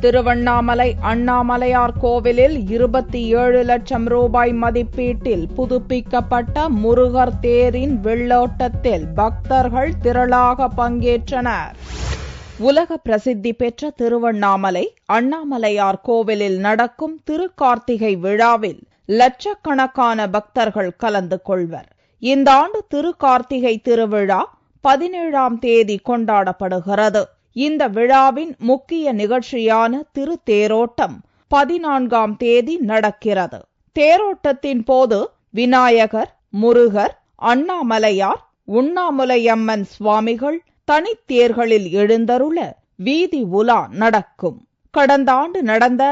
திருவண்ணாமலை அண்ணாமலையார் கோவிலில் 27 லட்சம் ரூபாய் மதிப்பீட்டில் புதுப்பிக்கப்பட்ட முருகர் தேரின் வெள்ளோட்டத்தில் பக்தர்கள் திரளாக பங்கேற்றனர். உலக பிரசித்தி பெற்ற திருவண்ணாமலை அண்ணாமலையார் கோவிலில் நடக்கும் திருக்கார்த்திகை விழாவில் லட்சக்கணக்கான பக்தர்கள் கலந்து கொள்வர். இந்த ஆண்டு திருக்கார்த்திகை திருவிழா 17ஆம் தேதி கொண்டாடப்படுகிறது. இந்த விழாவின் முக்கிய நிகழ்ச்சியான திருத்தேரோட்டம் 14ஆம் தேதி நடக்கிறது. தேரோட்டத்தின் போது விநாயகர், முருகர், அண்ணாமலையார், உண்ணாமுலையம்மன் சுவாமிகள் தனித்தேர்களில் எழுந்தருள வீதி உலா நடக்கும். கடந்த ஆண்டு நடந்த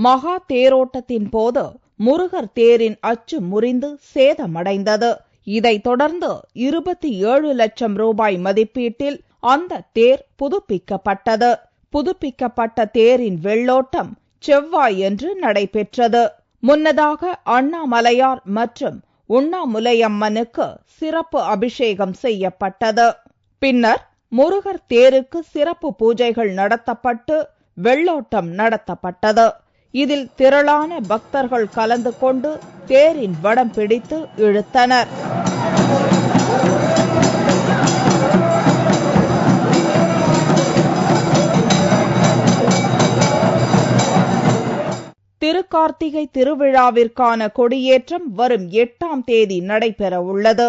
மகா தேரோட்டத்தின் போது முருகர் தேரின் அச்சு முறிந்து சேதமடைந்தது. இதைத் தொடர்ந்து 27 லட்சம் ரூபாய் மதிப்பீட்டில் அந்த தேர் புதுப்பிக்கப்பட்டது. புதுப்பிக்கப்பட்ட தேரின் வெள்ளோட்டம் செவ்வாயன்று நடைபெற்றது. முன்னதாக அண்ணாமலையார் மற்றும் உண்ணாமுலையம்மனுக்கு சிறப்பு அபிஷேகம் செய்யப்பட்டது. பின்னர் முருகர் தேருக்கு சிறப்பு பூஜைகள் நடத்தப்பட்டு வெள்ளோட்டம் நடத்தப்பட்டது. இதில் திரளான பக்தர்கள் கலந்து கொண்டு தேரின் வடம் பிடித்து இழுத்தனர். திருக்கார்த்திகை திருவிழாவிற்கான கொடியேற்றம் வரும் 8ஆம் தேதி நடைபெற உள்ளது.